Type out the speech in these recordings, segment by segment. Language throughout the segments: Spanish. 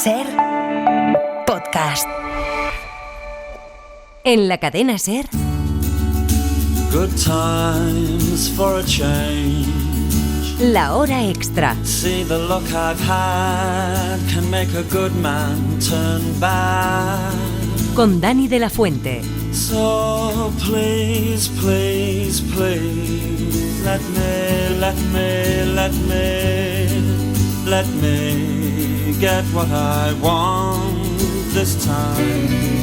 Ser Podcast. En la cadena Ser. Good times for a change. La hora extra. See the luck I've had can make a good man turn bad. Con Dani de la Fuente. So please, please, please, let me get what I want this time.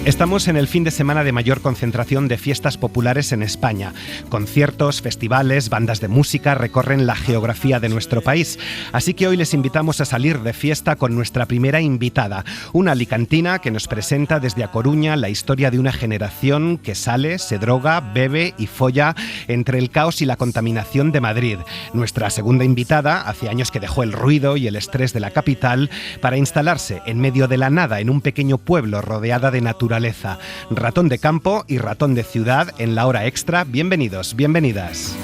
Estamos en el fin de semana de mayor concentración de fiestas populares en España. Conciertos, festivales, bandas de música recorren la geografía de nuestro país. Así que hoy les invitamos a salir de fiesta con nuestra primera invitada, una alicantina que nos presenta desde A Coruña la historia de una generación que sale, se droga, bebe y folla entre el caos y la contaminación de Madrid. Nuestra segunda invitada hace años que dejó el ruido y el estrés de la capital para instalarse en medio de la nada en un pequeño pueblo rodeada de naturaleza. Ratón de campo y ratón de ciudad en la hora extra. Bienvenidos, bienvenidas.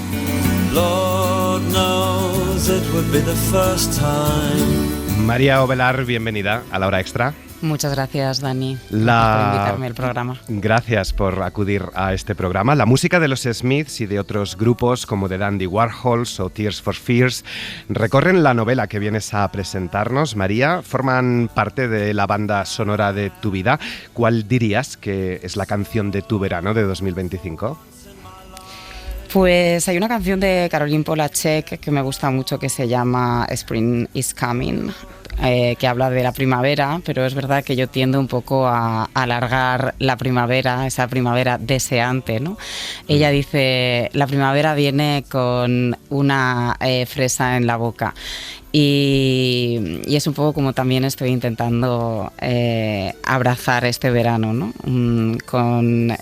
Lord knows it would be the first time. María Ovelar, bienvenida a la hora extra. Muchas gracias, Dani, por invitarme al programa. Gracias por acudir a este programa. La música de los Smiths y de otros grupos como The Dandy Warhols o Tears for Fears recorren la novela que vienes a presentarnos, María. Forman parte de la banda sonora de tu vida. ¿Cuál dirías que es la canción de tu verano de 2025? Pues hay una canción de Caroline Polachek que me gusta mucho que se llama Spring is Coming, que habla de la primavera, pero es verdad que yo tiendo un poco a alargar la primavera, esa primavera deseante, ¿no? Ella dice, la primavera viene con una fresa en la boca. Y es un poco como también estoy intentando abrazar este verano, ¿no? Con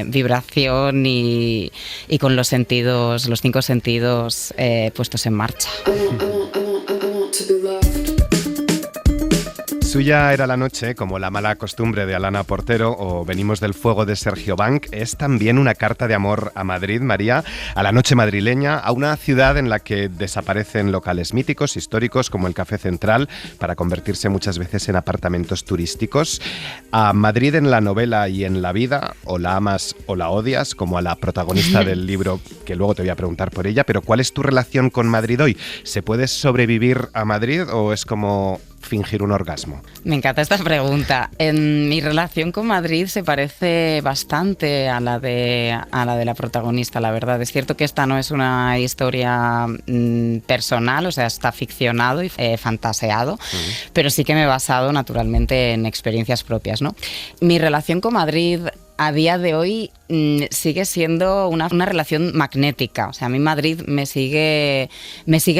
vibración y con los sentidos, los 5 sentidos puestos en marcha. Suya era la noche, como La mala costumbre de Alana Portero o Venimos del fuego de Sergio Banc, es también una carta de amor a Madrid, María, a la noche madrileña, a una ciudad en la que desaparecen locales míticos, históricos, como el Café Central, para convertirse muchas veces en apartamentos turísticos. A Madrid en la novela y en la vida, o la amas o la odias, como a la protagonista del libro, que luego te voy a preguntar por ella, pero ¿cuál es tu relación con Madrid hoy? ¿Se puede sobrevivir a Madrid o es como fingir un orgasmo? Me encanta esta pregunta. Mi relación con Madrid se parece bastante a la de la protagonista, la verdad. Es cierto que esta no es una historia personal, o sea, está ficcionado y fantaseado, pero sí que me he basado naturalmente en experiencias propias, ¿no? Mi relación con Madrid a día de hoy sigue siendo una relación magnética. O sea, a mí Madrid me sigue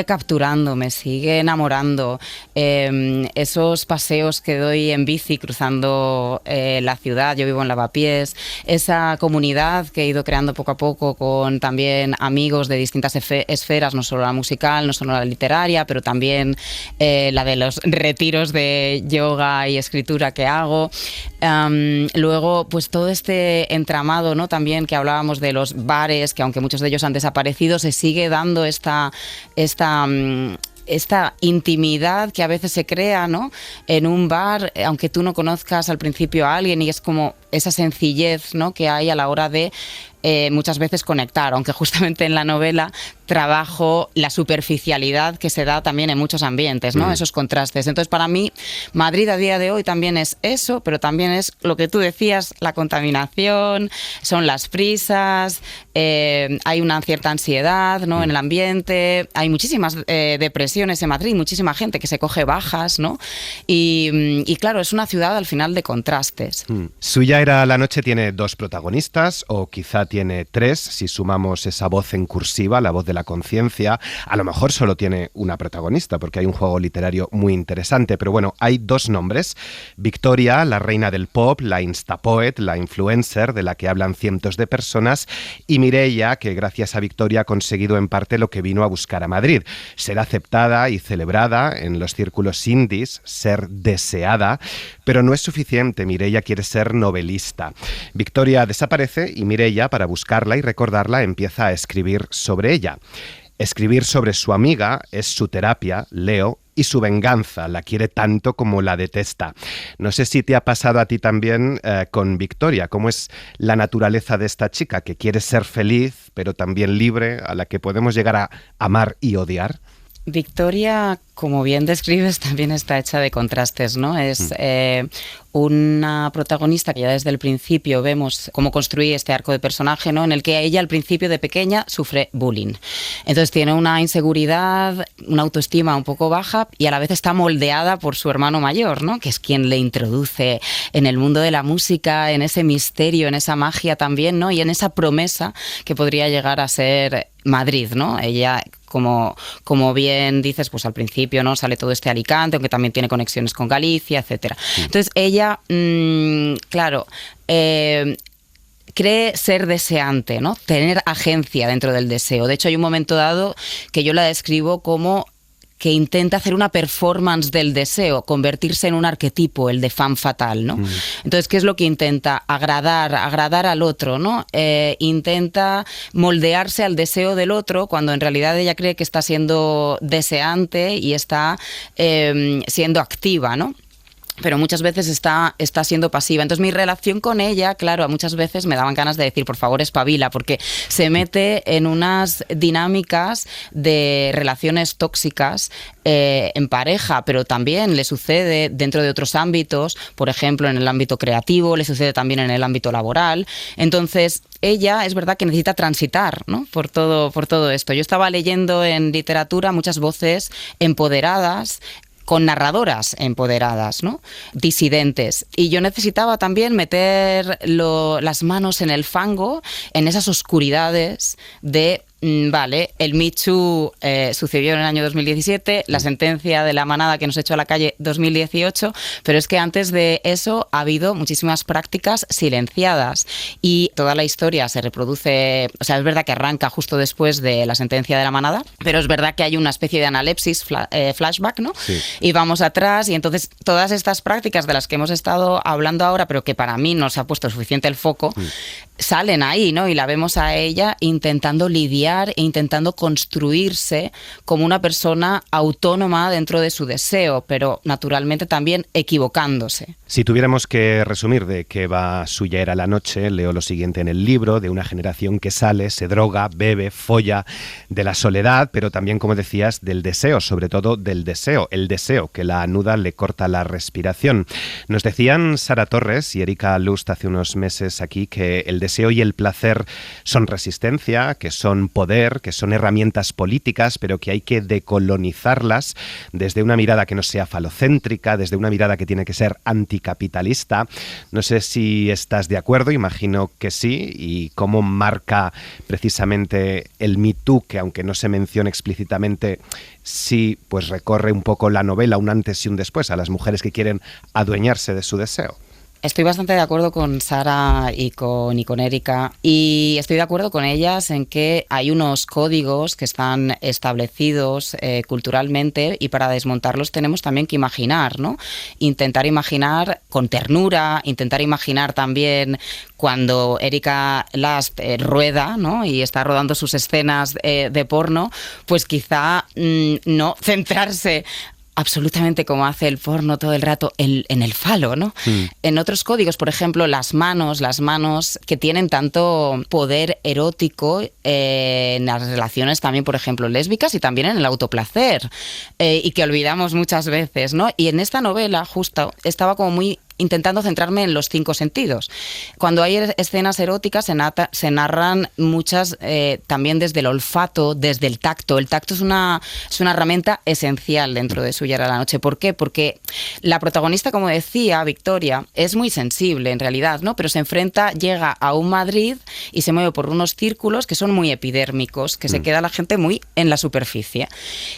capturando, me sigue enamorando. Esos paseos que doy en bici cruzando la ciudad, yo vivo en Lavapiés, esa comunidad que he ido creando poco a poco con también amigos de distintas esferas, no solo la musical, no solo la literaria, pero también la de los retiros de yoga y escritura que hago. Luego, pues todo este entramado, ¿no? También que hablábamos de los bares, que aunque muchos de ellos han desaparecido, se sigue dando esta intimidad que a veces se crea, ¿no? En un bar, aunque tú no conozcas al principio a alguien, y es como esa sencillez, ¿no? Que hay a la hora de muchas veces conectar, aunque justamente en la novela trabajo la superficialidad que se da también en muchos ambientes, ¿no? Esos contrastes. Entonces, para mí, Madrid a día de hoy también es eso, pero también es lo que tú decías, la contaminación, son las prisas, hay una cierta ansiedad, ¿no? En el ambiente, hay muchísimas depresiones en Madrid, muchísima gente que se coge bajas, ¿no? Y claro, es una ciudad al final de contrastes. Suya era la noche tiene 2 protagonistas, o quizá tiene 3, si sumamos esa voz en cursiva, la voz de la conciencia. A lo mejor solo tiene una protagonista, porque hay un juego literario muy interesante, pero bueno, hay 2 nombres. Victoria, la reina del pop, la instapoet, la influencer, de la que hablan cientos de personas, y Mireia, que gracias a Victoria ha conseguido en parte lo que vino a buscar a Madrid: ser aceptada y celebrada en los círculos indies, ser deseada, pero no es suficiente. Mireia quiere ser novelista. Victoria desaparece y Mireia, para buscarla y recordarla, empieza a escribir sobre ella. Escribir sobre su amiga es su terapia, Leo, y su venganza, la quiere tanto como la detesta. No sé si te ha pasado a ti también con Victoria, cómo es la naturaleza de esta chica, que quiere ser feliz, pero también libre, a la que podemos llegar a amar y odiar. Victoria, como bien describes, también está hecha de contrastes, ¿no? Es una protagonista que ya desde el principio vemos cómo construye este arco de personaje, ¿no? En el que ella al principio de pequeña sufre bullying. Entonces tiene una inseguridad, una autoestima un poco baja y a la vez está moldeada por su hermano mayor, ¿no? Que es quien le introduce en el mundo de la música, en ese misterio, en esa magia también, ¿no? Y en esa promesa que podría llegar a ser Madrid, ¿no? Ella, como bien dices, pues al principio, ¿no? Sale todo este Alicante, aunque también tiene conexiones con Galicia, etcétera. Entonces ella, claro, cree ser deseante, ¿no? Tener agencia dentro del deseo. De hecho, hay un momento dado que yo la describo como que intenta hacer una performance del deseo, convertirse en un arquetipo, el de femme fatale, ¿no? Entonces, ¿qué es lo que intenta? Agradar al otro, ¿no? Intenta moldearse al deseo del otro cuando en realidad ella cree que está siendo deseante y está siendo activa, ¿no? Pero muchas veces está siendo pasiva. Entonces mi relación con ella, claro, muchas veces me daban ganas de decir, por favor, espabila, porque se mete en unas dinámicas de relaciones tóxicas en pareja, pero también le sucede dentro de otros ámbitos, por ejemplo, en el ámbito creativo, le sucede también en el ámbito laboral. Entonces, ella es verdad que necesita transitar, ¿no? por todo esto. Yo estaba leyendo en literatura muchas voces empoderadas, con narradoras empoderadas, ¿no? Disidentes. Y yo necesitaba también meter las manos en el fango, en esas oscuridades de... Vale, el Me Too sucedió en el año 2017, la sentencia de la manada que nos echó a la calle 2018, pero es que antes de eso ha habido muchísimas prácticas silenciadas y toda la historia se reproduce, o sea, es verdad que arranca justo después de la sentencia de la manada, pero es verdad que hay una especie de analepsis, flashback, ¿no? Sí. Y vamos atrás y entonces todas estas prácticas de las que hemos estado hablando ahora, pero que para mí no se ha puesto suficiente el foco, salen ahí, ¿no? Y la vemos a ella intentando lidiar e intentando construirse como una persona autónoma dentro de su deseo, pero naturalmente también equivocándose. Si tuviéramos que resumir de qué va Suya era la noche, leo lo siguiente en el libro: de una generación que sale, se droga, bebe, folla, de la soledad, pero también, como decías, del deseo, sobre todo del deseo, el deseo que la anuda, le corta la respiración. Nos decían Sara Torres y Erika Lust hace unos meses aquí que el deseo y el placer son resistencia, que son poder, que son herramientas políticas, pero que hay que decolonizarlas desde una mirada que no sea falocéntrica, desde una mirada que tiene que ser anticapitalista. No sé si estás de acuerdo, imagino que sí, y cómo marca precisamente el Me Too, que aunque no se menciona explícitamente, sí pues recorre un poco la novela, un antes y un después, a las mujeres que quieren adueñarse de su deseo. Estoy bastante de acuerdo con Sara y con Erika, y estoy de acuerdo con ellas en que hay unos códigos que están establecidos culturalmente, y para desmontarlos tenemos también que imaginar, ¿no? Intentar imaginar con ternura, intentar imaginar también cuando Erika Lust rueda, ¿no? Y está rodando sus escenas de porno, pues quizá no centrarse absolutamente como hace el porno todo el rato en el falo, ¿no? En otros códigos, por ejemplo, las manos que tienen tanto poder erótico en las relaciones también, por ejemplo, lésbicas, y también en el autoplacer, y que olvidamos muchas veces, ¿no? Y en esta novela justo estaba como muy intentando centrarme en los 5 sentidos. Cuando hay escenas eróticas se narran muchas también desde el olfato, desde el tacto. El tacto es una herramienta esencial dentro de Suya era la noche. ¿Por qué? Porque la protagonista, como decía, Victoria, es muy sensible en realidad, ¿no? Pero llega a un Madrid y se mueve por unos círculos que son muy epidérmicos, que se queda la gente muy en la superficie.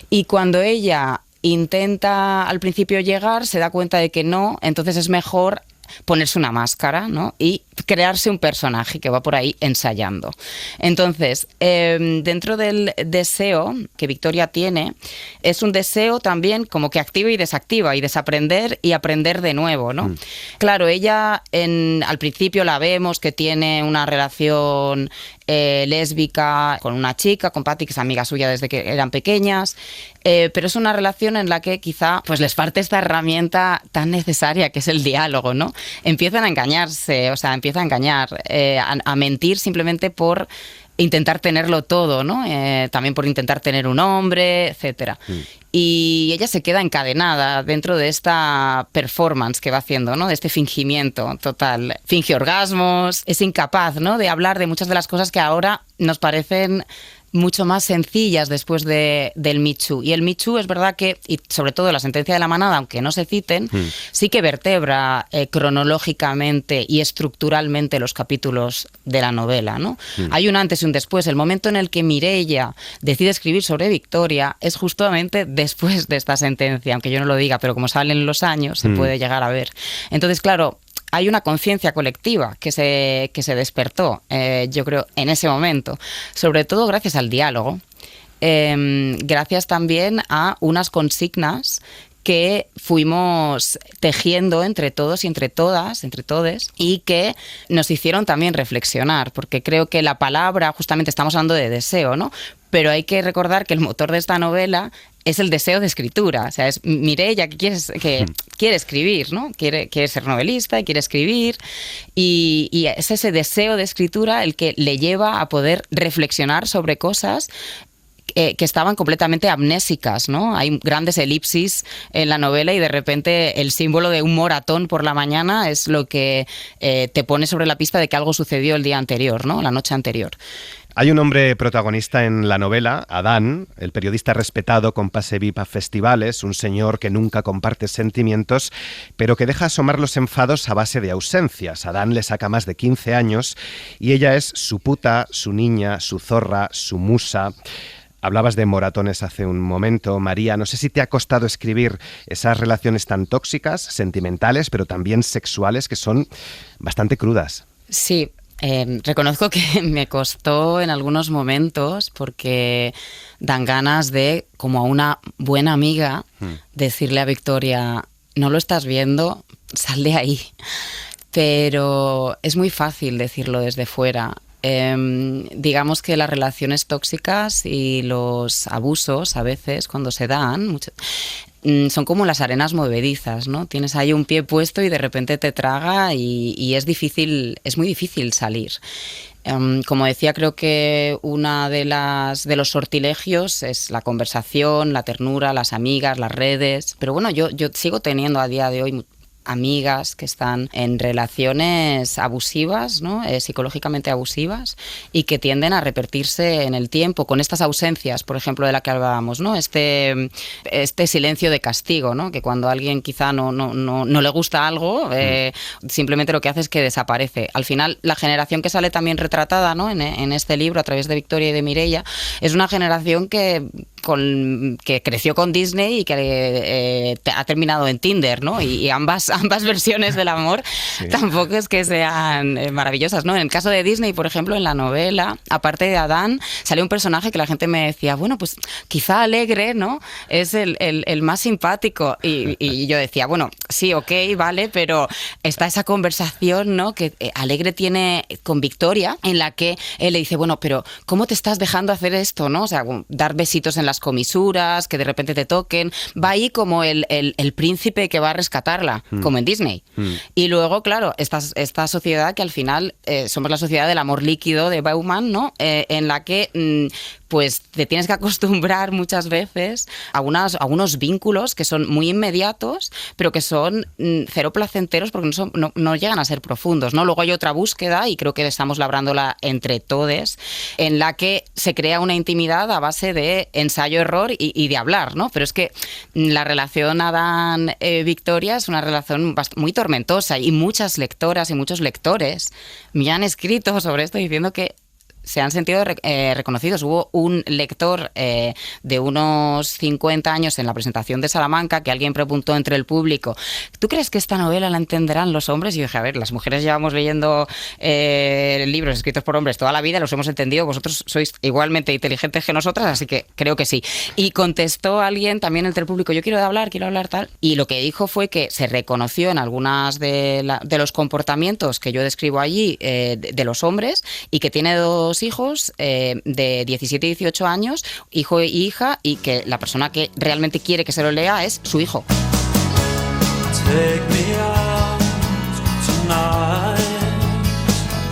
Y cuando ella intenta al principio llegar, se da cuenta de que no, entonces es mejor ponerse una máscara, ¿no? Y crearse un personaje que va por ahí ensayando. Entonces, dentro del deseo que Victoria tiene, es un deseo también como que activa y desactiva, y desaprender y aprender de nuevo, ¿no? Claro, ella al principio la vemos que tiene una relación lésbica con una chica, con Patty, que es amiga suya desde que eran pequeñas, pero es una relación en la que quizá pues les falta esta herramienta tan necesaria que es el diálogo, ¿no? Empiezan a engañarse, o sea, empieza a engañar, a mentir simplemente por intentar tenerlo todo, ¿no? También por intentar tener un hombre, etcétera. Y ella se queda encadenada dentro de esta performance que va haciendo, ¿no? De este fingimiento total. Finge orgasmos, es incapaz, ¿no? De hablar de muchas de las cosas que ahora nos parecen mucho más sencillas después del Me Too. Y el Me Too es verdad que, y sobre todo la sentencia de la manada, aunque no se citen, sí que vertebra cronológicamente y estructuralmente los capítulos de la novela, ¿no? Hay un antes y un después. El momento en el que Mireia decide escribir sobre Victoria es justamente después de esta sentencia, aunque yo no lo diga, pero como salen los años se puede llegar a ver. Entonces, claro, hay una conciencia colectiva que se despertó, yo creo, en ese momento, sobre todo gracias al diálogo, gracias también a unas consignas que fuimos tejiendo entre todos y entre todas, entre todes, y que nos hicieron también reflexionar, porque creo que la palabra, justamente estamos hablando de deseo, ¿no? Pero hay que recordar que el motor de esta novela es el deseo de escritura. O sea, es Mireia que quiere escribir, ¿no? Quiere ser novelista y quiere escribir. Y es ese deseo de escritura el que le lleva a poder reflexionar sobre cosas que estaban completamente amnésicas, ¿no? Hay grandes elipsis en la novela y de repente el símbolo de un moratón por la mañana es lo que te pone sobre la pista de que algo sucedió el día anterior, ¿no? La noche anterior. Hay un hombre protagonista en la novela, Adán, el periodista respetado con pase VIP a festivales, un señor que nunca comparte sentimientos, pero que deja asomar los enfados a base de ausencias. Adán le saca más de 15 años y ella es su puta, su niña, su zorra, su musa. Hablabas de moratones hace un momento, María. No sé si te ha costado escribir esas relaciones tan tóxicas, sentimentales, pero también sexuales, que son bastante crudas. Sí. Reconozco que me costó en algunos momentos porque dan ganas de, como a una buena amiga, decirle a Victoria, no lo estás viendo, sal de ahí. Pero es muy fácil decirlo desde fuera. Digamos que las relaciones tóxicas y los abusos a veces cuando se dan son como las arenas movedizas, ¿no? Tienes ahí un pie puesto y de repente te traga y es muy difícil salir. Como decía, creo que una de los sortilegios es la conversación, la ternura, las amigas, las redes. Pero bueno, yo sigo teniendo a día de hoy amigas que están en relaciones abusivas, ¿no? Psicológicamente abusivas, y que tienden a repetirse en el tiempo con estas ausencias, por ejemplo, de la que hablábamos, ¿no? Este silencio de castigo, ¿no? Que cuando a alguien quizá no le gusta algo, simplemente lo que hace es que desaparece. Al final, la generación que sale también retratada, ¿no? en este libro a través de Victoria y de Mireia es una generación que creció con Disney y que ha terminado en Tinder, ¿no? Y ambas versiones del amor tampoco es que sean maravillosas, ¿no? En el caso de Disney, por ejemplo, en la novela, aparte de Adán, sale un personaje que la gente me decía, bueno, pues quizá Alegre, ¿no? Es el más simpático. Y yo decía, bueno, sí, ok, vale, pero está esa conversación, ¿no? Que Alegre tiene con Victoria, en la que él le dice, bueno, pero ¿cómo te estás dejando hacer esto, no? O sea, dar besitos en las comisuras, que de repente te toquen. Va ahí como el príncipe que va a rescatarla, como en Disney. Y luego, claro, esta sociedad que al final somos la sociedad del amor líquido de Bauman, ¿no? En la que pues te tienes que acostumbrar muchas veces a unos vínculos que son muy inmediatos, pero que son cero placenteros porque no llegan a ser profundos, ¿no? Luego hay otra búsqueda, y creo que estamos labrándola entre todes, en la que se crea una intimidad a base de ensayo-error y de hablar, ¿no? Pero es que la relación Adán-Victoria es una relación muy tormentosa, y muchas lectoras y muchos lectores me han escrito sobre esto diciendo que se han sentido reconocidos. Hubo un lector de unos 50 años en la presentación de Salamanca que alguien preguntó entre el público, ¿tú crees que esta novela la entenderán los hombres? Y yo dije, a ver, las mujeres llevamos leyendo libros escritos por hombres toda la vida, los hemos entendido, vosotros sois igualmente inteligentes que nosotras, así que creo que sí. Y contestó alguien también entre el público, yo quiero hablar tal, y lo que dijo fue que se reconoció en algunas de los comportamientos que yo describo allí de los hombres, y que tiene dos 2 hijos de 17 y 18 años, hijo y hija, y que la persona que realmente quiere que se lo lea es su hijo. Take me out tonight.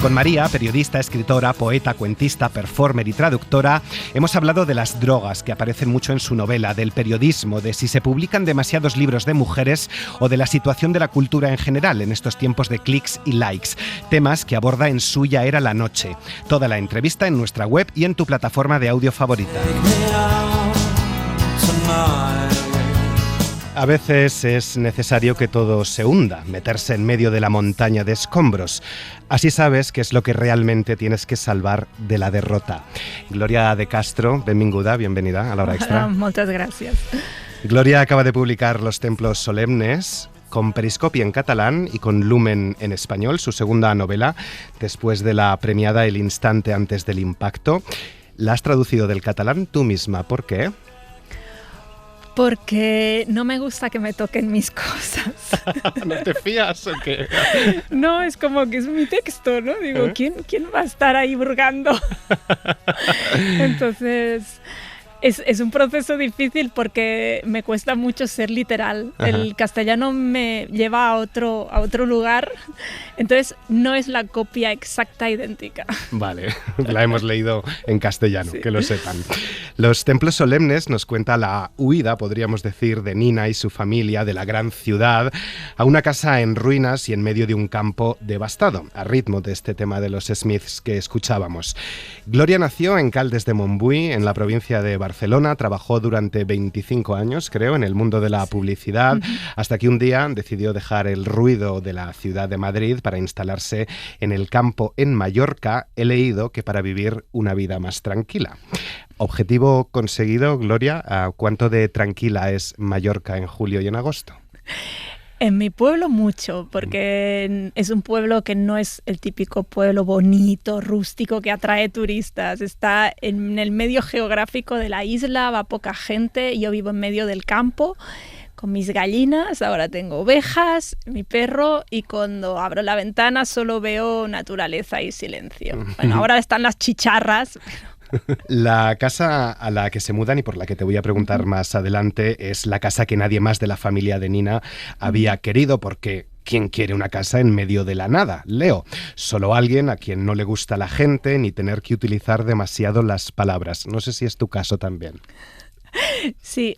Con María, periodista, escritora, poeta, cuentista, performer y traductora, hemos hablado de las drogas que aparecen mucho en su novela, del periodismo, de si se publican demasiados libros de mujeres o de la situación de la cultura en general en estos tiempos de clics y likes, temas que aborda en su Ya era la noche. Toda la entrevista en nuestra web y en tu plataforma de audio favorita. Take me out tonight. A veces es necesario que todo se hunda, meterse en medio de la montaña de escombros. Así sabes qué es lo que realmente tienes que salvar de la derrota. Gloria de Castro, benvinguda, bienvenida a La Hora Extra. Muchas gracias. Gloria acaba de publicar Los Templos Solemnes, con Periscopi en catalán y con Lumen en español, su segunda novela, después de la premiada El instante antes del impacto. ¿La has traducido del catalán tú misma? ¿Por qué? Porque no me gusta que me toquen mis cosas. ¿No te fías o qué? No, es como que es mi texto, ¿no? Digo, ¿quién va a estar ahí hurgando? Entonces, es un proceso difícil porque me cuesta mucho ser literal. Ajá. El castellano me lleva a otro lugar, entonces no es la copia exacta, idéntica. Vale, la hemos leído en castellano, Sí. que lo sepan. Los Templos Solemnes nos cuenta la huida, podríamos decir, de Nina y su familia de la gran ciudad a una casa en ruinas y en medio de un campo devastado, a ritmo de este tema de los Smiths que escuchábamos. Gloria nació en Caldes de Montbui, en la provincia de Barcelona, trabajó durante 25 años, creo, en el mundo de la publicidad, hasta que un día decidió dejar el ruido de la ciudad de Madrid para instalarse en el campo en Mallorca. He leído que para vivir una vida más tranquila. ¿Objetivo conseguido, Gloria? ¿Cuánto de tranquila es Mallorca en julio y en agosto? En mi pueblo mucho, porque es un pueblo que no es el típico pueblo bonito, rústico, que atrae turistas. Está en el medio geográfico de la isla, va poca gente, yo vivo en medio del campo con mis gallinas, ahora tengo ovejas, mi perro, y cuando abro la ventana solo veo naturaleza y silencio. Bueno, ahora están las chicharras. La casa a la que se mudan y por la que te voy a preguntar más adelante es la casa que nadie más de la familia de Nina había querido, porque ¿quién quiere una casa en medio de la nada? Leo, solo alguien a quien no le gusta la gente ni tener que utilizar demasiado las palabras. No sé si es tu caso también. Sí,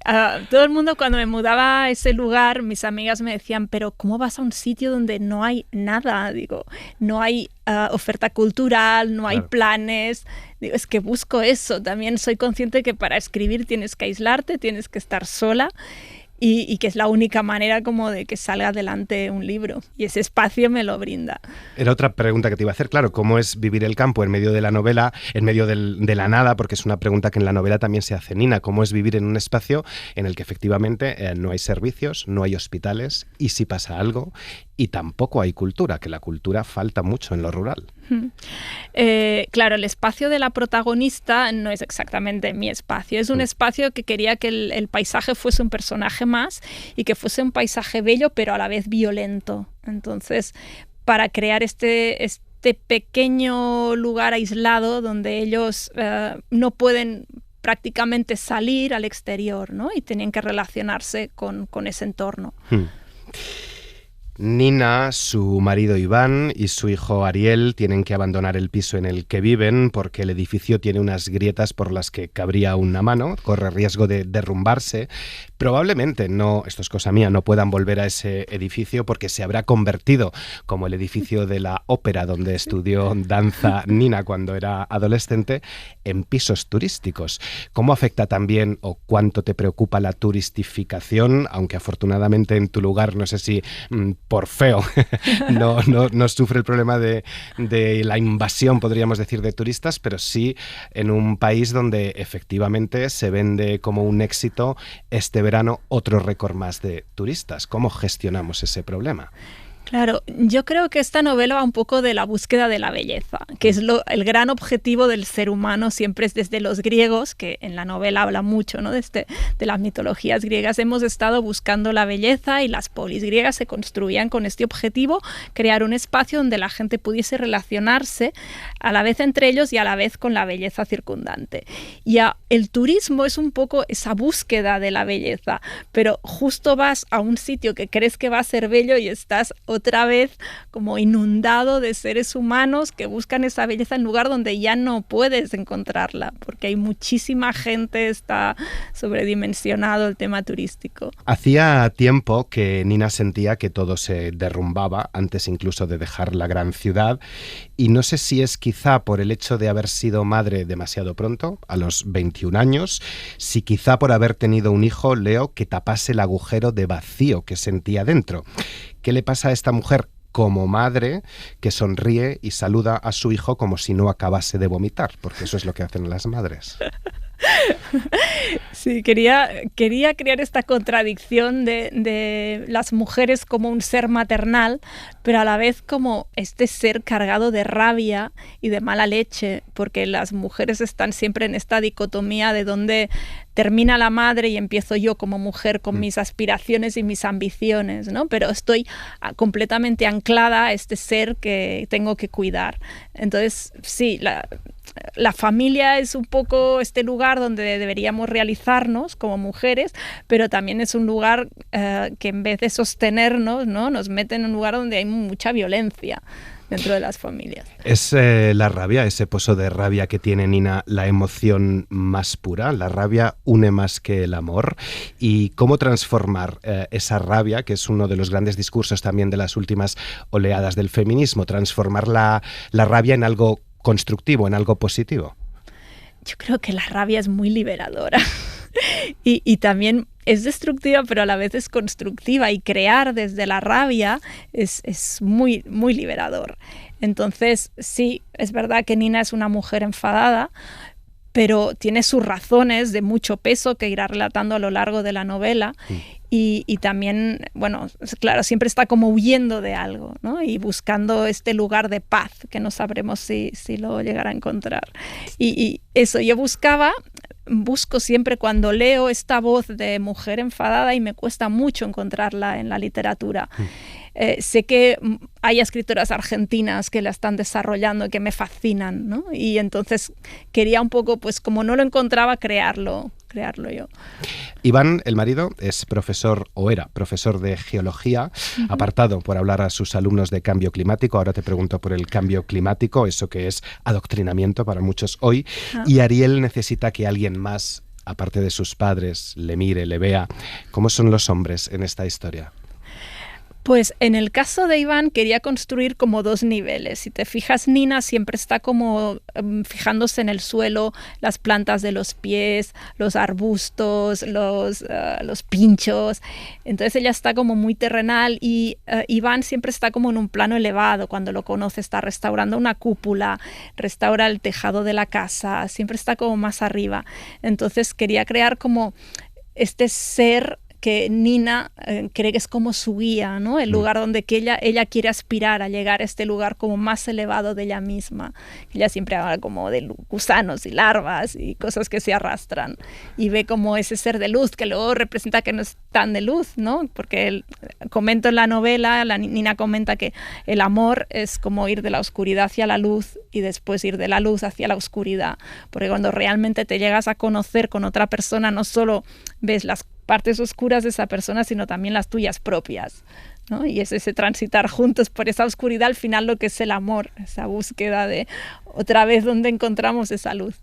todo el mundo cuando me mudaba a ese lugar, mis amigas me decían, pero ¿cómo vas a un sitio donde no hay nada? Digo, no hay oferta cultural, no hay Claro. planes. Digo, es que busco eso. También soy consciente que para escribir tienes que aislarte, tienes que estar sola. Y que es la única manera como de que salga adelante un libro. Y ese espacio me lo brinda. Era otra pregunta que te iba a hacer, claro, ¿cómo es vivir el campo en medio de la novela, en medio de la nada? Porque es una pregunta que en la novela también se hace Nina. ¿Cómo es vivir en un espacio en el que efectivamente no hay servicios, no hay hospitales, y si pasa algo, y tampoco hay cultura, que la cultura falta mucho en lo rural? Claro, el espacio de la protagonista no es exactamente mi espacio. Es un espacio que quería que el paisaje fuese un personaje más y que fuese un paisaje bello, pero a la vez violento. Entonces, para crear este pequeño lugar aislado donde ellos no pueden prácticamente salir al exterior, ¿no? Y tenían que relacionarse con ese entorno. Nina, su marido Iván y su hijo Ariel tienen que abandonar el piso en el que viven porque el edificio tiene unas grietas por las que cabría una mano, corre riesgo de derrumbarse. Probablemente no, esto es cosa mía, no puedan volver a ese edificio porque se habrá convertido como el edificio de la ópera donde estudió danza Nina cuando era adolescente, en pisos turísticos. ¿Cómo afecta también o cuánto te preocupa la turistificación? Aunque afortunadamente en tu lugar, no sé si por feo, no sufre el problema de la invasión, podríamos decir, de turistas, pero sí en un país donde efectivamente se vende como un éxito este verano otro récord más de turistas. ¿Cómo gestionamos ese problema? Claro, yo creo que esta novela va un poco de la búsqueda de la belleza, que es el gran objetivo del ser humano, siempre es desde los griegos, que en la novela habla mucho, ¿no? de las mitologías griegas. Hemos estado buscando la belleza y las polis griegas se construían con este objetivo, crear un espacio donde la gente pudiese relacionarse a la vez entre ellos y a la vez con la belleza circundante. Y el turismo es un poco esa búsqueda de la belleza, pero justo vas a un sitio que crees que va a ser bello y estás otra vez como inundado de seres humanos que buscan esa belleza en lugar donde ya no puedes encontrarla, porque hay muchísima gente, está sobredimensionado el tema turístico. Hacía tiempo que Nina sentía que todo se derrumbaba antes incluso de dejar la gran ciudad, y no sé si es quizá por el hecho de haber sido madre demasiado pronto, a los 21 años, si quizá por haber tenido un hijo, Leo, que tapase el agujero de vacío que sentía dentro. ¿Qué le pasa a esta mujer como madre que sonríe y saluda a su hijo como si no acabase de vomitar? Porque eso es lo que hacen las madres. Sí, quería crear esta contradicción de las mujeres como un ser maternal, pero a la vez como este ser cargado de rabia y de mala leche, porque las mujeres están siempre en esta dicotomía de donde termina la madre y empiezo yo como mujer con mis aspiraciones y mis ambiciones, ¿no? Pero estoy completamente anclada a este ser que tengo que cuidar. Entonces, sí, la familia es un poco este lugar donde deberíamos realizarnos como mujeres, pero también es un lugar que en vez de sostenernos, ¿no? Nos mete en un lugar donde hay mucha violencia dentro de las familias. ¿Es la rabia, ese pozo de rabia que tiene Nina, la emoción más pura? ¿La rabia une más que el amor? ¿Y cómo transformar esa rabia, que es uno de los grandes discursos también de las últimas oleadas del feminismo, transformar la rabia en algo constructivo, en algo positivo? Yo creo que la rabia es muy liberadora y también es destructiva, pero a la vez es constructiva, y crear desde la rabia es muy, muy liberador. Entonces, sí, es verdad que Nina es una mujer enfadada, pero tiene sus razones de mucho peso que irá relatando a lo largo de la novela. Y también, bueno, claro, siempre está como huyendo de algo, ¿no? Y buscando este lugar de paz, que no sabremos si lo llegará a encontrar. Y eso, yo busco siempre cuando leo esta voz de mujer enfadada, y me cuesta mucho encontrarla en la literatura. Sé que hay escritoras argentinas que la están desarrollando y que me fascinan, ¿no? Y entonces quería un poco, pues como no lo encontraba, crearlo yo. Iván, el marido, es profesor, o era profesor de geología, apartado por hablar a sus alumnos de cambio climático. Ahora te pregunto por el cambio climático, eso que es adoctrinamiento para muchos hoy. Y Ariel necesita que alguien más, aparte de sus padres, le mire, le vea. ¿Cómo son los hombres en esta historia? Pues en el caso de Iván quería construir como dos niveles. Si te fijas, Nina siempre está como fijándose en el suelo, las plantas de los pies, los arbustos, los pinchos. Entonces ella está como muy terrenal, y Iván siempre está como en un plano elevado. Cuando lo conoce está restaurando una cúpula, restaura el tejado de la casa, siempre está como más arriba. Entonces quería crear como este ser que Nina cree que es como su guía, ¿no? El lugar donde que ella quiere aspirar a llegar a este lugar como más elevado de ella misma. Ella siempre habla como de gusanos y larvas y cosas que se arrastran, y ve como ese ser de luz que luego representa que no es tan de luz, ¿no? Porque comento en la novela, Nina comenta que el amor es como ir de la oscuridad hacia la luz y después ir de la luz hacia la oscuridad, porque cuando realmente te llegas a conocer con otra persona, no solo ves las partes oscuras de esa persona, sino también las tuyas propias, ¿no? Y es ese transitar juntos por esa oscuridad, al final lo que es el amor, esa búsqueda de otra vez donde encontramos esa luz.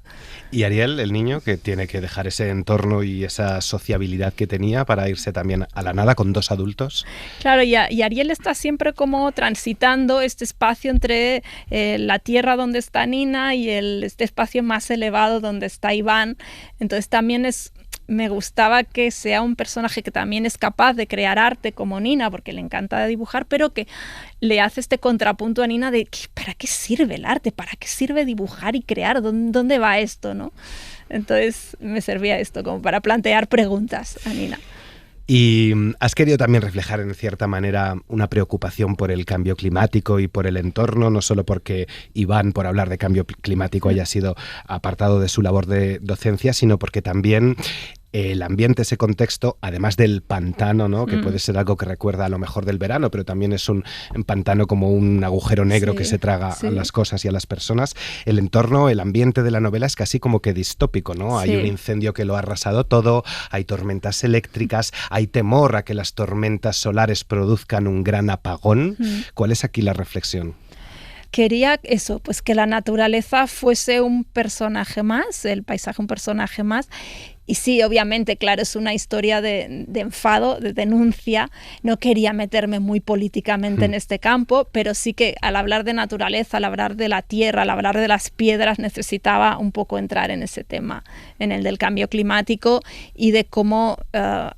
Y Ariel, el niño, que tiene que dejar ese entorno y esa sociabilidad que tenía para irse también a la nada con dos adultos. Claro, y Ariel está siempre como transitando este espacio entre la tierra donde está Nina y este espacio más elevado donde está Iván. Entonces también me gustaba que sea un personaje que también es capaz de crear arte como Nina, porque le encanta dibujar, pero que le hace este contrapunto a Nina de ¿para qué sirve el arte? ¿Para qué sirve dibujar y crear? ¿Dónde va esto, no? Entonces me servía esto como para plantear preguntas a Nina. Y has querido también reflejar en cierta manera una preocupación por el cambio climático y por el entorno, no solo porque Iván, por hablar de cambio climático, haya sido apartado de su labor de docencia, sino porque también el ambiente, ese contexto, además del pantano, ¿no? Que puede ser algo que recuerda a lo mejor del verano, pero también es un pantano como un agujero negro que se traga a las cosas y a las personas. El entorno, el ambiente de la novela es casi como que distópico, ¿no? Hay un incendio que lo ha arrasado todo, hay tormentas eléctricas, hay temor a que las tormentas solares produzcan un gran apagón. ¿Cuál es aquí la reflexión? Quería eso, pues que la naturaleza fuese un personaje más, el paisaje un personaje más. Y sí, obviamente, claro, es una historia de enfado, de denuncia. No quería meterme muy políticamente en este campo, pero sí que al hablar de naturaleza, al hablar de la tierra, al hablar de las piedras, necesitaba un poco entrar en ese tema, en el del cambio climático y de cómo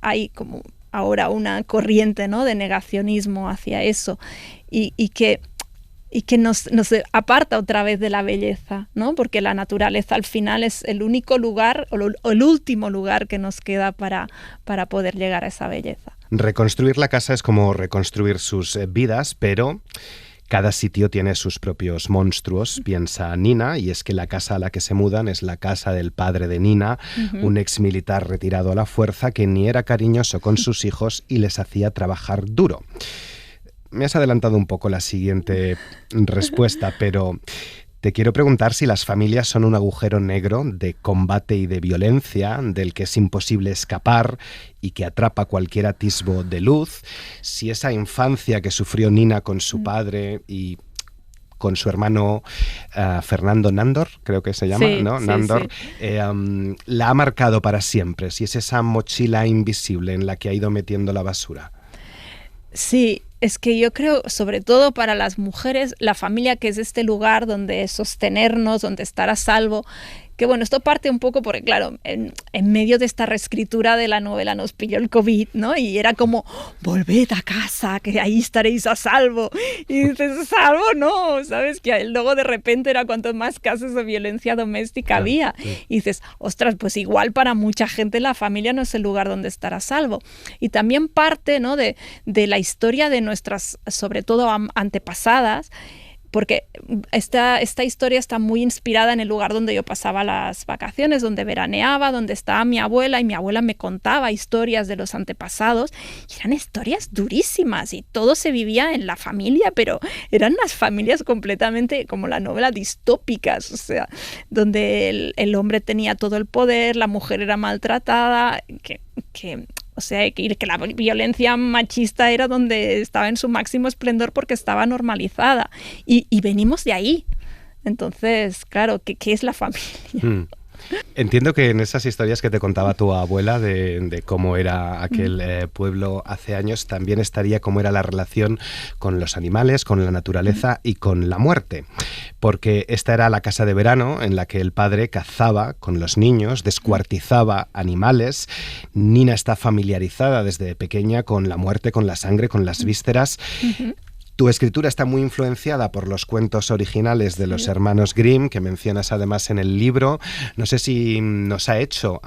hay como ahora una corriente, ¿no?, de negacionismo hacia eso y que nos aparta otra vez de la belleza, ¿no? Porque la naturaleza al final es el único lugar o el último lugar que nos queda para poder llegar a esa belleza. Reconstruir la casa es como reconstruir sus vidas, pero cada sitio tiene sus propios monstruos, piensa Nina, y es que la casa a la que se mudan es la casa del padre de Nina, un exmilitar retirado a la fuerza que ni era cariñoso con sus hijos y les hacía trabajar duro. Me has adelantado un poco la siguiente respuesta, pero te quiero preguntar si las familias son un agujero negro de combate y de violencia, del que es imposible escapar y que atrapa cualquier atisbo de luz, si esa infancia que sufrió Nina con su padre y con su hermano Fernando Nándor, creo que se llama, ¿no? Nándor, la ha marcado para siempre, si es esa mochila invisible en la que ha ido metiendo la basura. Sí, es que yo creo, sobre todo para las mujeres, la familia, que es este lugar donde sostenernos, donde estar a salvo, que bueno, esto parte un poco porque, claro, en medio de esta reescritura de la novela nos pilló el COVID, ¿no? Y era como, volved a casa, que ahí estaréis a salvo. Y dices, ¿salvo? No, ¿sabes? Que luego de repente era cuanto más casos de violencia doméstica había. Y dices, ostras, pues igual para mucha gente la familia no es el lugar donde estar a salvo. Y también parte, ¿no?, de la historia de nuestras, sobre todo antepasadas, porque esta historia está muy inspirada en el lugar donde yo pasaba las vacaciones, donde veraneaba, donde estaba mi abuela, y mi abuela me contaba historias de los antepasados, y eran historias durísimas, y todo se vivía en la familia, pero eran unas familias completamente como la novela distópicas, o sea, donde el hombre tenía todo el poder, la mujer era maltratada, o sea, que la violencia machista era donde estaba en su máximo esplendor porque estaba normalizada. Y venimos de ahí. Entonces, claro, ¿qué es la familia? Entiendo que en esas historias que te contaba tu abuela de cómo era aquel pueblo hace años, también estaría cómo era la relación con los animales, con la naturaleza y con la muerte. Porque esta era la casa de verano en la que el padre cazaba con los niños, descuartizaba animales. Nina está familiarizada desde pequeña con la muerte, con la sangre, con las vísceras. Tu escritura está muy influenciada por los cuentos originales de los hermanos Grimm, que mencionas además en el libro. No sé si nos ha hecho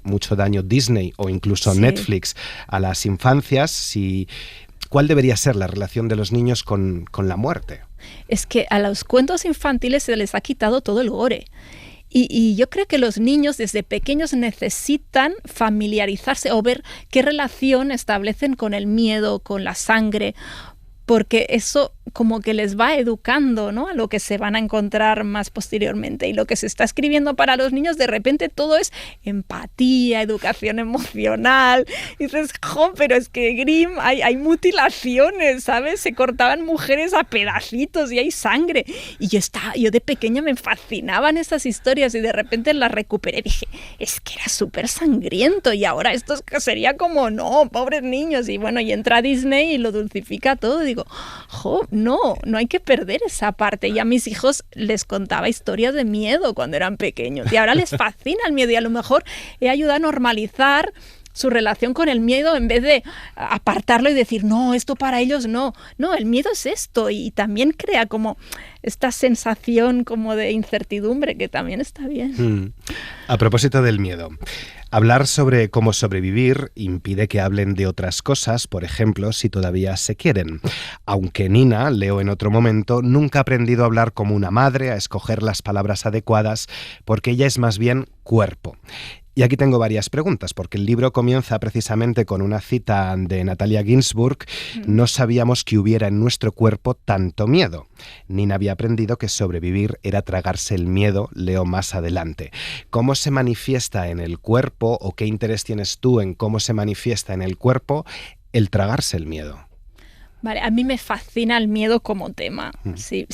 mucho daño Disney o incluso Netflix a las infancias. ¿Cuál debería ser la relación de los niños con la muerte? Es que a los cuentos infantiles se les ha quitado todo el gore. Y yo creo que los niños desde pequeños necesitan familiarizarse o ver qué relación establecen con el miedo, con la sangre, porque eso como que les va educando, ¿no?, a lo que se van a encontrar más posteriormente. Y lo que se está escribiendo para los niños, de repente todo es empatía, educación emocional. Y dices, pero es que Grimm, hay mutilaciones, ¿sabes? Se cortaban mujeres a pedacitos y hay sangre. Y yo de pequeña me fascinaban esas historias y de repente las recuperé. Dije, es que era súper sangriento y ahora esto sería como, no, pobres niños. Y bueno, y entra Disney y lo dulcifica todo. Y digo, no hay que perder esa parte. Y a mis hijos les contaba historias de miedo cuando eran pequeños y ahora les fascina el miedo, y a lo mejor he ayudado a normalizar su relación con el miedo, en vez de apartarlo y decir, no, esto para ellos no. No, el miedo es esto, y también crea como esta sensación como de incertidumbre, que también está bien. A propósito del miedo, hablar sobre cómo sobrevivir impide que hablen de otras cosas, por ejemplo, si todavía se quieren. Aunque Nina, leo en otro momento, nunca ha aprendido a hablar como una madre, a escoger las palabras adecuadas, porque ella es más bien cuerpo. Y aquí tengo varias preguntas, porque el libro comienza precisamente con una cita de Natalia Ginzburg. No sabíamos que hubiera en nuestro cuerpo tanto miedo. Nina había aprendido que sobrevivir era tragarse el miedo, leo más adelante. ¿Cómo se manifiesta en el cuerpo, o qué interés tienes tú en cómo se manifiesta en el cuerpo el tragarse el miedo? Vale, a mí me fascina el miedo como tema. Sí,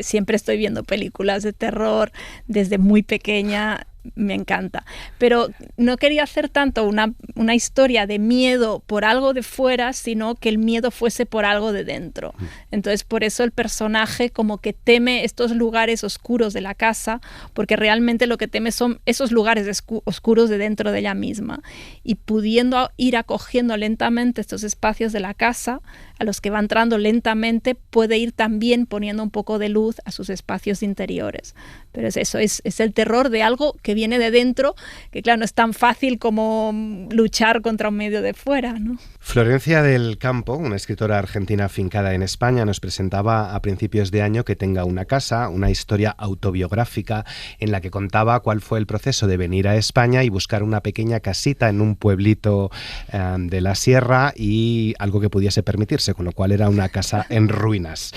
siempre estoy viendo películas de terror desde muy pequeña. Me encanta, pero no quería hacer tanto una historia de miedo por algo de fuera, sino que el miedo fuese por algo de dentro. Entonces, por eso el personaje como que teme estos lugares oscuros de la casa, porque realmente lo que teme son esos lugares oscuros de dentro de ella misma, y pudiendo ir acogiendo lentamente estos espacios de la casa, a los que va entrando lentamente, puede ir también poniendo un poco de luz a sus espacios interiores. Pero es eso, es el terror de algo que viene de dentro, que claro, no es tan fácil como luchar contra un medio de fuera, ¿no? Florencia del Campo, una escritora argentina afincada en España, nos presentaba a principios de año Que tenga una casa, una historia autobiográfica en la que contaba cuál fue el proceso de venir a España y buscar una pequeña casita en un pueblito de la sierra, y algo que pudiese permitirse, con lo cual era una casa en ruinas.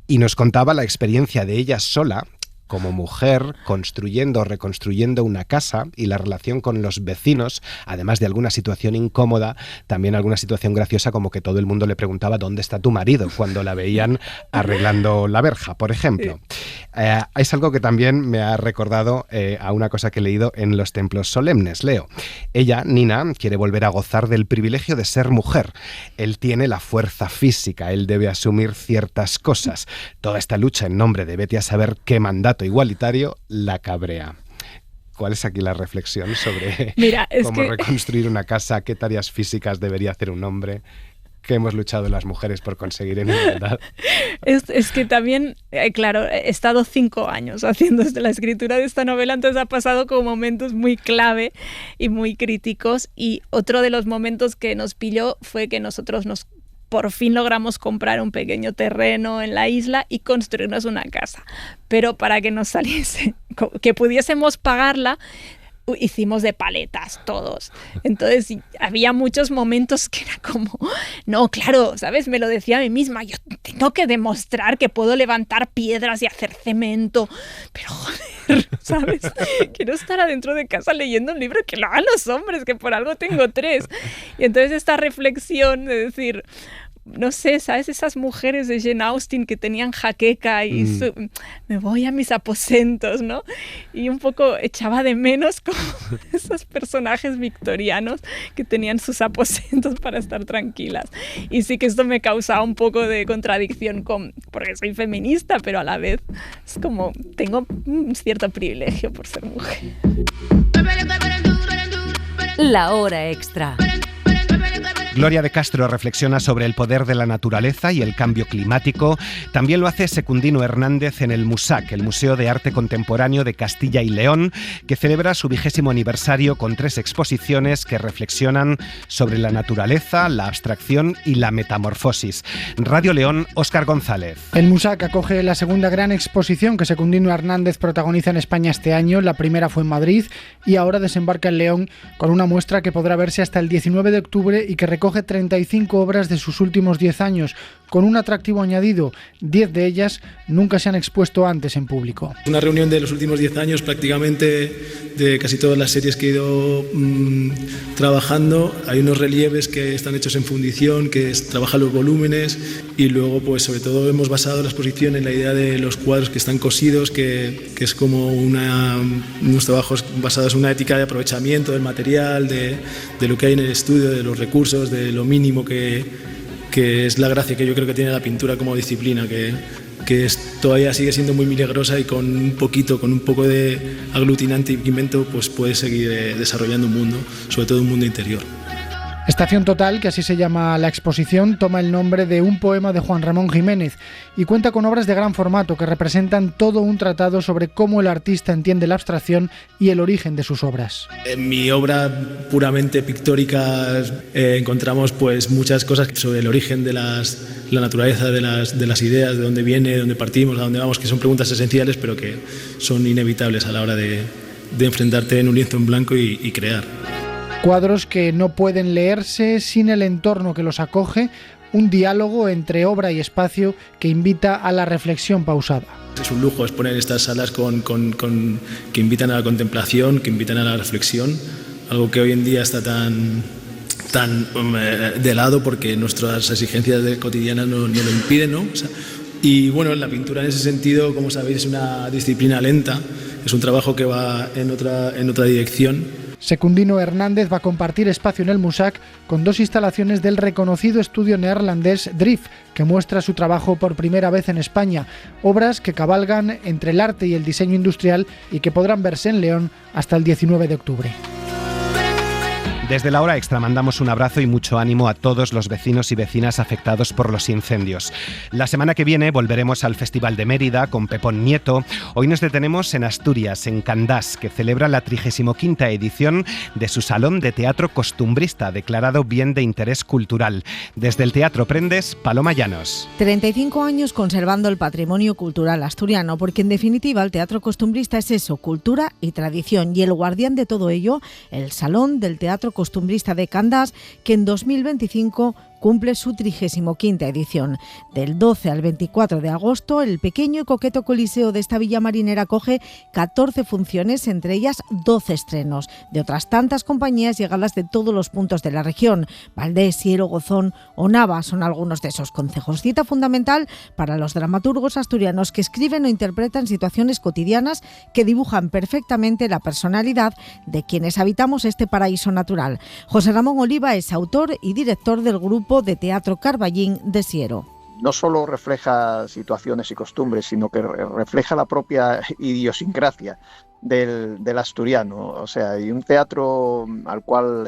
Y nos contaba la experiencia de ella sola, como mujer, construyendo o reconstruyendo una casa, y la relación con los vecinos, además de alguna situación incómoda, también alguna situación graciosa, como que todo el mundo le preguntaba ¿dónde está tu marido?, cuando la veían arreglando la verja, por ejemplo. Es algo que también me ha recordado a una cosa que he leído en Los Templos Solemnes. Leo, ella, Nina, quiere volver a gozar del privilegio de ser mujer. Él tiene la fuerza física, él debe asumir ciertas cosas. Toda esta lucha en nombre de vete a saber qué mandato igualitario la cabrea. ¿Cuál es aquí la reflexión sobre cómo reconstruir una casa? ¿Qué tareas físicas debería hacer un hombre? ¿Qué hemos luchado las mujeres por conseguir en igualdad? Es que también, claro, he estado 5 años haciendo la escritura de esta novela, entonces ha pasado como momentos muy clave y muy críticos, y otro de los momentos que nos pilló fue que nosotros por fin logramos comprar un pequeño terreno en la isla y construirnos una casa. Pero para que nos saliese, que pudiésemos pagarla, hicimos de paletas todos. Entonces había muchos momentos que era como, no, claro, ¿sabes? Me lo decía a mí misma, yo tengo que demostrar que puedo levantar piedras y hacer cemento, pero joder, ¿sabes? Quiero estar adentro de casa leyendo un libro, que lo hagan los hombres, que por algo tengo 3. Y entonces esta reflexión de decir, no sé, ¿sabes? Esas mujeres de Jane Austen que tenían jaqueca y me voy a mis aposentos, ¿no? Y un poco echaba de menos como esos personajes victorianos que tenían sus aposentos para estar tranquilas. Y sí que esto me causaba un poco de contradicción porque soy feminista, pero a la vez es como tengo un cierto privilegio por ser mujer. La hora extra. Gloria de Castro reflexiona sobre el poder de la naturaleza y el cambio climático. También lo hace Secundino Hernández en el MUSAC, el Museo de Arte Contemporáneo de Castilla y León, que celebra su 20º aniversario con 3 exposiciones que reflexionan sobre la naturaleza, la abstracción y la metamorfosis. Radio León, Óscar González. El MUSAC acoge la segunda gran exposición que Secundino Hernández protagoniza en España este año. La primera fue en Madrid y ahora desembarca en León con una muestra que podrá verse hasta el 19 de octubre y que recoge 35 obras de sus últimos 10 años, con un atractivo añadido: 10 de ellas nunca se han expuesto antes en público. Una reunión de los últimos 10 años prácticamente de casi todas las series que he ido trabajando. Hay unos relieves que están hechos en fundición, que trabajan los volúmenes, y luego pues sobre todo hemos basado la exposición en la idea de los cuadros que están cosidos, que es como unos trabajos basados en una ética de aprovechamiento del material, de lo que hay en el estudio, de los recursos, de lo mínimo que es la gracia que yo creo que tiene la pintura como disciplina, que que todavía sigue siendo muy milagrosa y con un poco de aglutinante y pigmento, pues puedes seguir desarrollando un mundo, sobre todo un mundo interior. Estación Total, que así se llama la exposición, toma el nombre de un poema de Juan Ramón Jiménez y cuenta con obras de gran formato que representan todo un tratado sobre cómo el artista entiende la abstracción y el origen de sus obras. En mi obra puramente pictórica encontramos pues muchas cosas sobre el origen de la naturaleza de las ideas, de dónde viene, de dónde partimos, a dónde vamos, que son preguntas esenciales pero que son inevitables a la hora de enfrentarte en un lienzo en blanco y crear. Cuadros que no pueden leerse sin el entorno que los acoge, un diálogo entre obra y espacio que invita a la reflexión pausada. Es un lujo exponer estas salas que invitan a la contemplación, que invitan a la reflexión, algo que hoy en día está tan de lado porque nuestras exigencias cotidianas no lo impiden, ¿no? Y bueno, la pintura en ese sentido, como sabéis, es una disciplina lenta, es un trabajo que va en otra dirección. Secundino Hernández va a compartir espacio en el Musac con 2 instalaciones del reconocido estudio neerlandés Drift, que muestra su trabajo por primera vez en España, obras que cabalgan entre el arte y el diseño industrial y que podrán verse en León hasta el 19 de octubre. Desde la Hora Extra mandamos un abrazo y mucho ánimo a todos los vecinos y vecinas afectados por los incendios. La semana que viene volveremos al Festival de Mérida con Pepón Nieto. Hoy nos detenemos en Asturias, en Candás, que celebra la 35ª edición de su Salón de Teatro Costumbrista, declarado Bien de Interés Cultural. Desde el Teatro Prendes, Paloma Llanos. 35 años conservando el patrimonio cultural asturiano, porque en definitiva el teatro costumbrista es eso, cultura y tradición, y el guardián de todo ello, el Salón del Teatro Costumbrista de Candás, que en 2025 cumple su 35ª edición. Del 12 al 24 de agosto, el pequeño y coqueto coliseo de esta villa marinera acoge 14 funciones, entre ellas 12 estrenos, de otras tantas compañías llegadas de todos los puntos de la región. Valdés, Siero, Gozón o Nava son algunos de esos concejos. Cita fundamental para los dramaturgos asturianos que escriben o interpretan situaciones cotidianas que dibujan perfectamente la personalidad de quienes habitamos este paraíso natural. José Ramón Oliva es autor y director del grupo de teatro Carballín de Siero. No solo refleja situaciones y costumbres, sino que refleja la propia idiosincrasia del asturiano. O sea, y un teatro al cual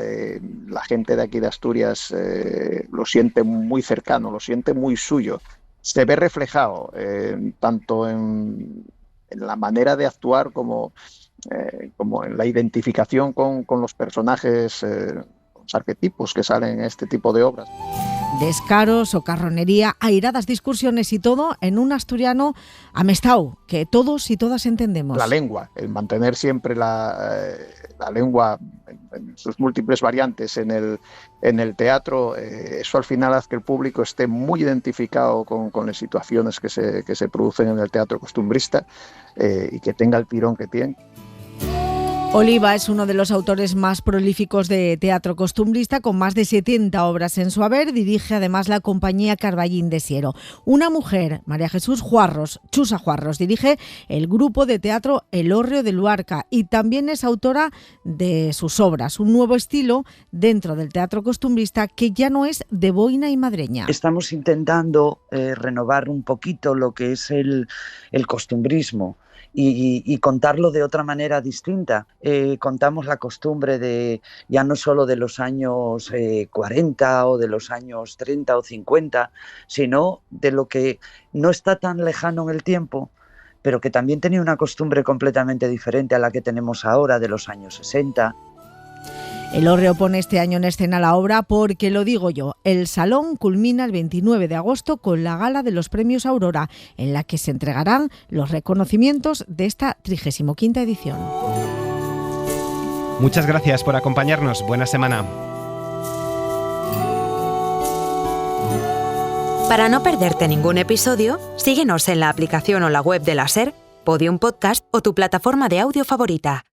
la gente de aquí de Asturias lo siente muy cercano, lo siente muy suyo. Se ve reflejado tanto en la manera de actuar como en la identificación con los personajes, los arquetipos que salen en este tipo de obras. Descaros, socarronería, airadas discusiones y todo en un asturiano amestao, que todos y todas entendemos. La lengua, el mantener siempre la lengua en sus múltiples variantes en el teatro, eso al final hace que el público esté muy identificado con las situaciones que se producen en el teatro costumbrista y que tenga el tirón que tiene. Oliva es uno de los autores más prolíficos de teatro costumbrista, con más de 70 obras en su haber. Dirige además la compañía Carballín de Siero. Una mujer, María Jesús Juarros, Chusa Juarros, dirige el grupo de teatro El Hórreo de Luarca y también es autora de sus obras, un nuevo estilo dentro del teatro costumbrista que ya no es de boina y madreña. Estamos intentando renovar un poquito lo que es el costumbrismo. Y contarlo de otra manera distinta. Contamos la costumbre de ya no solo de los años 40 o de los años 30 o 50, sino de lo que no está tan lejano en el tiempo, pero que también tenía una costumbre completamente diferente a la que tenemos ahora, de los años 60. El Hórreo pone este año en escena la obra porque, lo digo yo, el salón culmina el 29 de agosto con la gala de los premios Aurora, en la que se entregarán los reconocimientos de esta 35ª edición. Muchas gracias por acompañarnos. Buena semana. Para no perderte ningún episodio, síguenos en la aplicación o la web de la SER, Podium Podcast o tu plataforma de audio favorita.